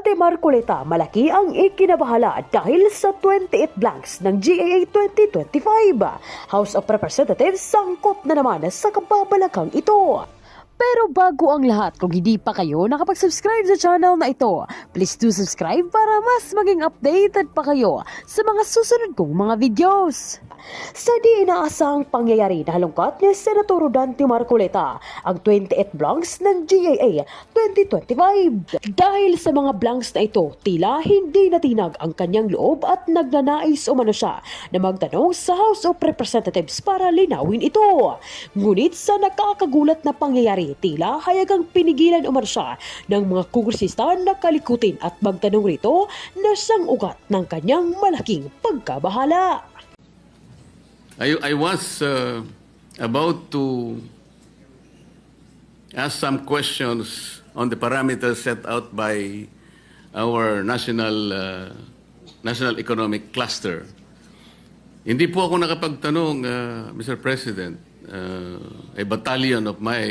Dante Marcoleta, malaki ang ikinabahala dahil sa 28 blanks ng GAA 2025. House of Representatives sangkot na naman sa kababalaghan ito. Pero bago ang lahat, kung hindi pa kayo nakapag-subscribe sa channel na ito, please do subscribe para mas maging updated pa kayo sa mga susunod kong mga videos. Sa di inaasahang pangyayari, nahalungkat ni Senator Dante Marcoleta ang 28 blanks ng GAA 2025. Dahil sa mga blanks na ito, tila hindi natinag ang kanyang loob at nagnanais umano siya na magtanong sa House of Representatives para linawin ito. Ngunit sa nakakagulat na pangyayari, tila hayagang pinigilan umano siya ng mga kongresista na kalikutin at magtanong rito na siyang ugat ng kanyang malaking pagkabahala. I was about to ask some questions on the parameters set out by our national economic cluster. Hindi po ako nakapagtanong, Mr. President. A battalion of my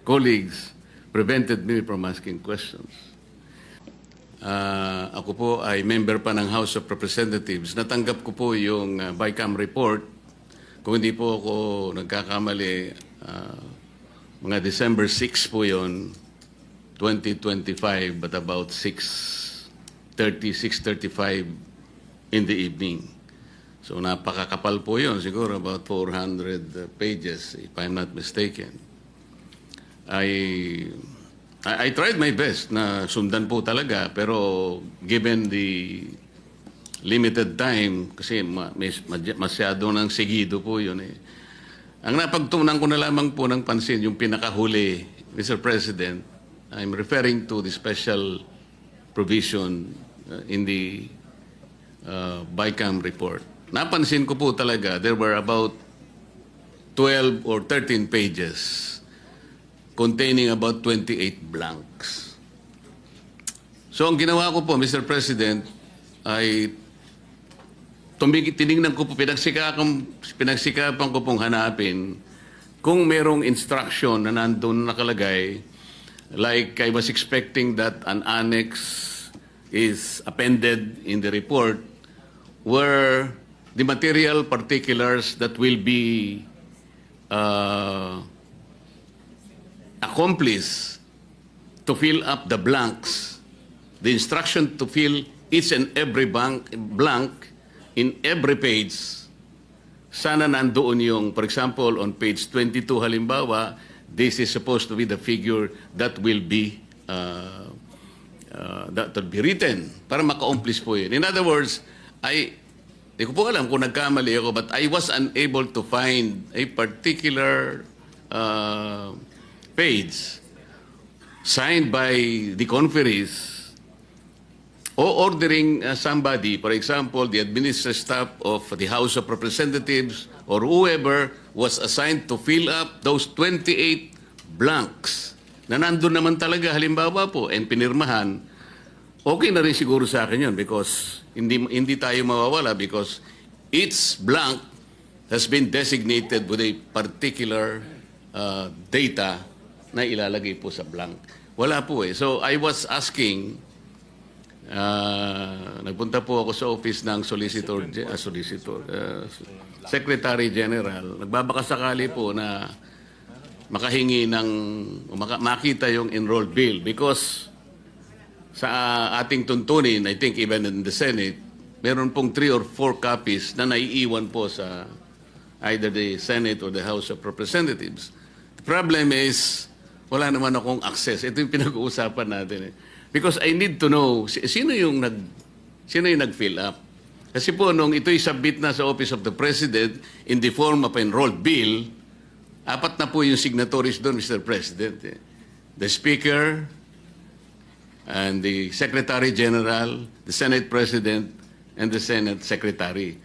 colleagues prevented me from asking questions. Ako po ay member pa ng House of Representatives. Natanggap ko po yung BICAM report. Kung hindi po ako nagkakamali, mga December 6 po yun, 2025, but about 6:35 in the evening. So napakakapal po yun, siguro about 400 pages, if I'm not mistaken. I tried my best na sundan po talaga, pero given the limited time, kasi masyado ng sigido po yun eh. Ang napagtunan ko na lamang po ng pansin, yung pinakahuli, Mr. President, I'm referring to the special provision in the BICAM report. Napansin ko po talaga, there were about 12 or 13 pages containing about 28 blanks. So ang ginawa ko po, Mr. President, ay tinignan ko po, pinagsikapan ko pong hanapin kung merong instruction na nandun nakalagay, like I was expecting that an annex is appended in the report where the material particulars that will be accomplish to fill up the blanks, the instruction to fill each and every blank in every page, sana nandoon yung, for example, on page 22 halimbawa, this is supposed to be the figure that will be written para maka-accomplish po yun. In other words, di ko po alam kung nagkamali ako, but I was unable to find a particular page signed by the conferees or ordering somebody, for example, the administrative staff of the House of Representatives or whoever was assigned to fill up those 28 blanks na nandun naman talaga halimbawa po and pinirmahan. Okay na rin siguro sa akin yun because hindi tayo mawawala because each blank has been designated with a particular data na ilalagay po sa blank. Wala po eh. So I was asking, nagpunta po ako sa office ng Secretary General. Nagbabakasakali po na makahingi ng, makita yung enrolled bill because sa ating tuntunin, I think even in the Senate, meron pong 3 or 4 copies na naiiwan po sa either the Senate or the House of Representatives. The problem is, wala naman akong access. Ito yung pinag-uusapan natin eh. Because I need to know, sino yung nag-fill up? Kasi po, nung ito'y submit na sa Office of the President in the form of enrolled bill, 4 na po yung signatories doon, Mr. President. Eh. The Speaker, and the Secretary General, the Senate President, and the Senate Secretary.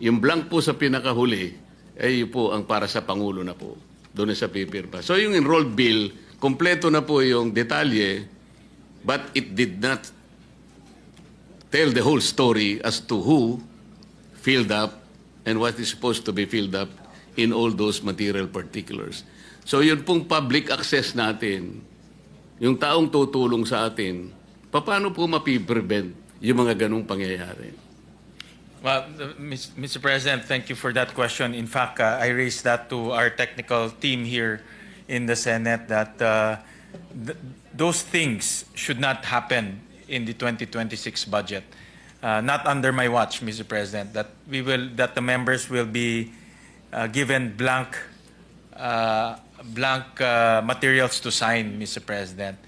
Yung blank po sa pinakahuli, yun po ang para sa Pangulo na po. Doon sa pipirma. So yung enrolled bill, kompleto na po yung detalye, but it did not tell the whole story as to who filled up and what is supposed to be filled up in all those material particulars. So yun pong public access natin, yung taong tutulong sa atin, paano po mapiprevent yung mga ganong pangyayari? Well, Mr. President, thank you for that question. In fact, I raised that to our technical team here in the Senate that those things should not happen in the 2026 budget. Not under my watch, Mr. President. That the members will be given blank materials to sign, Mr. President.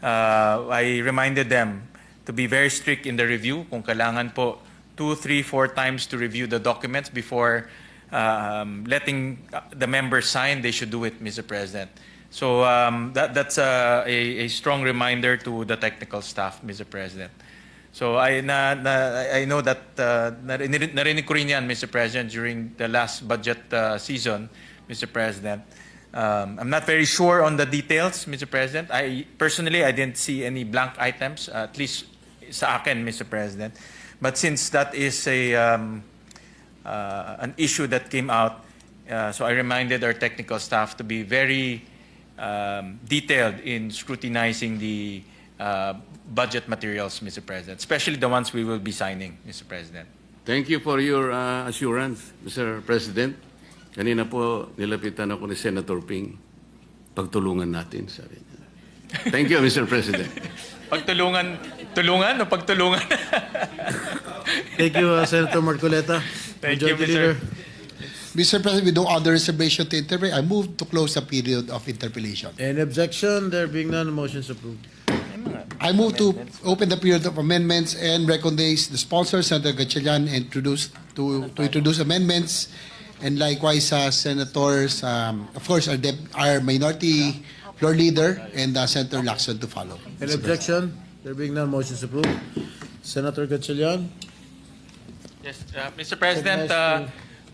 I reminded them to be very strict in the review. Kung kailangan po 2, 3, 4 times to review the documents before letting the members sign, they should do it, Mr. President. So that's a strong reminder to the technical staff, Mr. President. So I know that narinig ko rin yan, Mr. President, during the last budget season, Mr. President. I'm not very sure on the details, Mr. President. Personally, I didn't see any blank items, at least sa akin, Mr. President. But since that is an issue that came out, so I reminded our technical staff to be very detailed in scrutinizing the budget materials, Mr. President, especially the ones we will be signing, Mr. President. Thank you for your assurance, Mr. President. Kanina po, nilapitan ako ni Senator Ping. Pagtulungan natin, sabi niya. Thank you, Mr. President. Tulungan o pagtulungan? Thank you, Senator Marcoleta. Thank you, Majority Mr. Leader. Mr. President, with no other reservation to interpret, I move to close the period of interpellation. Any objection? There being none, motion is approved. I move to open the period of amendments and recognize the sponsor, Senator Gatchalian, and to introduce amendments. And likewise, senators, of course, our minority floor leader and Senator Lacson to follow. Any objection? There being none, motion is approved. Senator Gatchalian. Yes, Mr. President,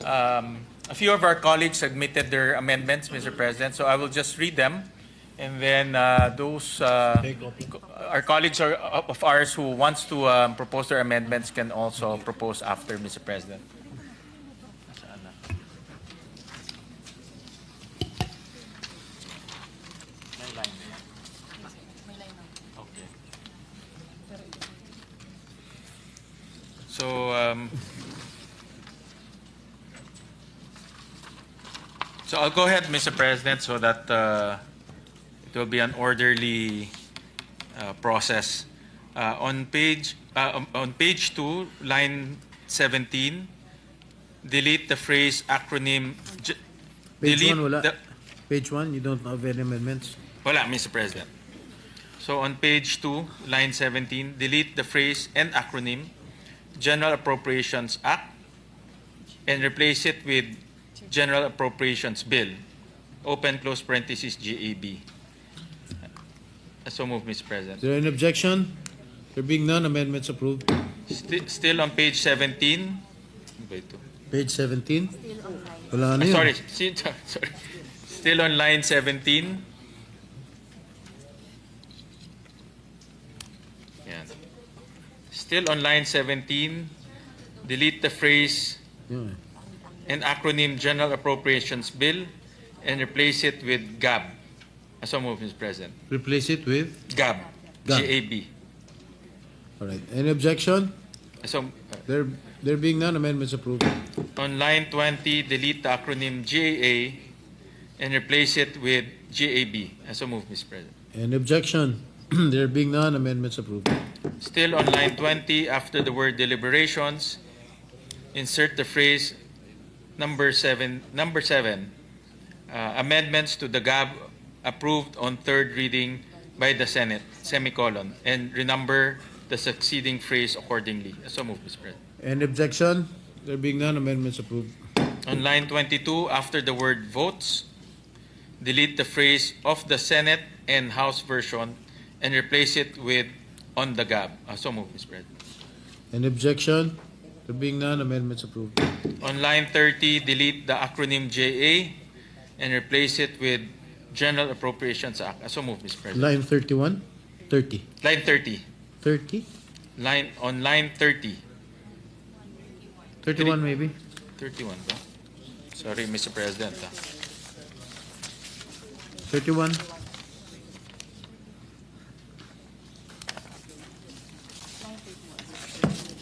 a few of our colleagues submitted their amendments, Mr. President, so I will just read them. And then those our colleagues of ours who wants to propose their amendments can also propose after, Mr. President. So I'll go ahead, Mr. President, so that it will be an orderly process. On page 2, line 17, delete the phrase acronym. Page 1, wala. Page 1, you don't have any amendments. Wala, Mr. President. So on page 2, line 17, delete the phrase and acronym General Appropriations Act and replace it with General Appropriations Bill, open close parenthesis GAB. So move, Mr. President. Is there any objection? There being none, amendments approved. Still on page 17. Page 17. Wala na yun. Sorry. Still on line 17. Yan. Still on line 17, delete the phrase Yeah. and acronym General Appropriations Bill and replace it with GAB. So move, Mr. President. Replace it with? GAB. GAB. GAB. All right. Any objection? So There being none, amendments approved. on line 20, delete the acronym GAA and replace it with GAB. So move, Mr. President. Any objection? There being none, amendments approved. Still on line 20, after the word deliberations, insert the phrase number 7, amendments to the GAB approved on third reading by the Senate, semicolon, and renumber the succeeding phrase accordingly. So move, Mr. President. Any objection? There being none, amendments approved. On line 22, after the word votes, delete the phrase of the Senate and House version and replace it with on the GAB. So move, Mr. President. Any objection? There being none, amendments approved. On line 30, delete the acronym JA and replace it with General Appropriations Act. So move, Mr. President. Line 31? 30. Line 30. 30? On line 30. 31 maybe? 31 ba? Sorry, Mr. President. 31?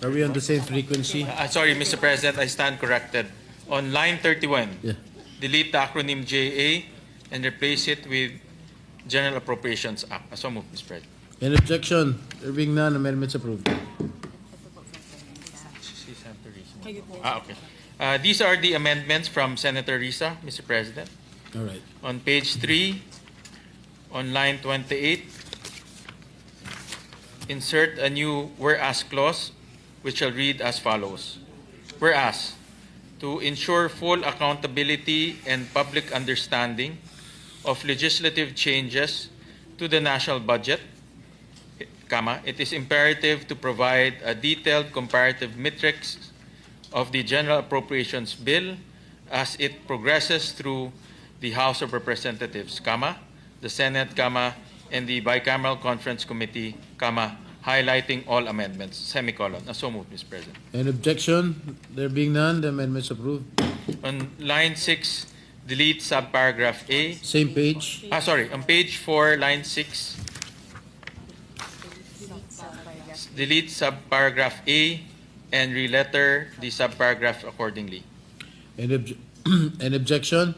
Are we on the same frequency? Sorry, Mr. President, I stand corrected. On line 31, Yeah. delete the acronym JA and replace it with General Appropriations Act. So moved, Mr. President. Any objection? There being none, amendments approved. Okay. These are the amendments from Senator Risa, Mr. President. All right. On page 3, on line 28, insert a new whereas clause, which shall read as follows. Whereas, to ensure full accountability and public understanding of legislative changes to the national budget, it is imperative to provide a detailed comparative matrix of the General Appropriations Bill as it progresses through the House of Representatives, the Senate, and the Bicameral Conference Committee, highlighting all amendments, semicolon. So moved, Mr. President. Any objection? There being none, the amendments approved. On line 6, delete subparagraph A. Same page. On page 4, line 6, delete subparagraph A and reletter the subparagraph accordingly. Any objection?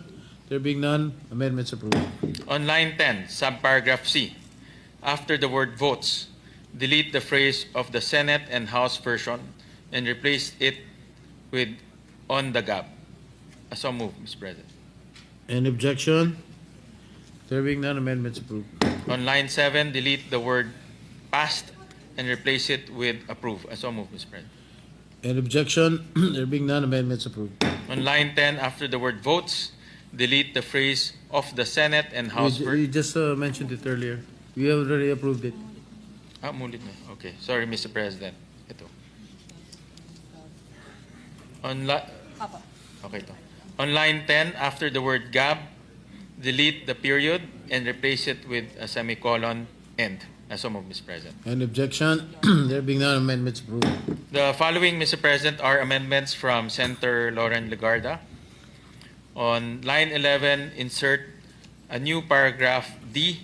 There being none, amendments approved. On line 10, subparagraph C, after the word votes, delete the phrase of the Senate and House version and replace it with on the gap. So move, Mr. President. Any objection? There being none, amendments approved. On line 7, delete the word passed and replace it with approve. So move, Mr. President. Any objection? There being none, amendments approved. On line 10, after the word votes, delete the phrase of the Senate and House We just mentioned it earlier. We have already approved it. Mulit na. Okay. Sorry, Mr. President. Ito. On line 10, after the word gab, delete the period and replace it with a semicolon end. So moved, Mr. President. Any objection? There being none, amendments approved. The following, Mr. President, are amendments from Senator Lauren Legarda. On line 11, insert a new paragraph D,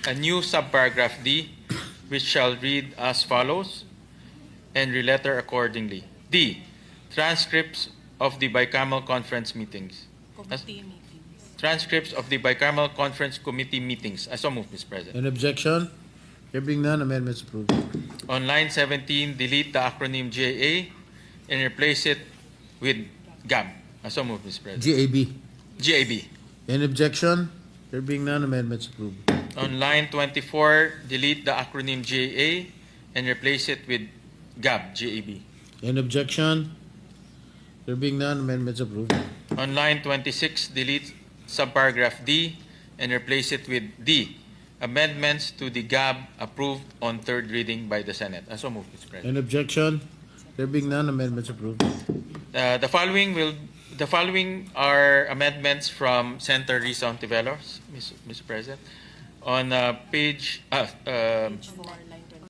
a new subparagraph D, which shall read as follows, and reletter accordingly. D, transcripts of the bicameral conference meetings. Transcripts of the bicameral conference committee meetings. So moved, Mr. President. Any objection? There being none, amendments approved. On line 17, delete the acronym JA and replace it with GAB. So moved, Mr. President. GAB. GAB. Any objection? There being none, amendments approved. On line 24, delete the acronym JA and replace it with GAB, GAB. Any objection? There being none, amendments approved. On line 26, delete subparagraph D and replace it with D. Amendments to the GAB approved on third reading by the Senate. So moved, Mr. President. Any objection? There being none, amendments approved. The following are amendments from Senator Risa Ontiveros, Mr. President. On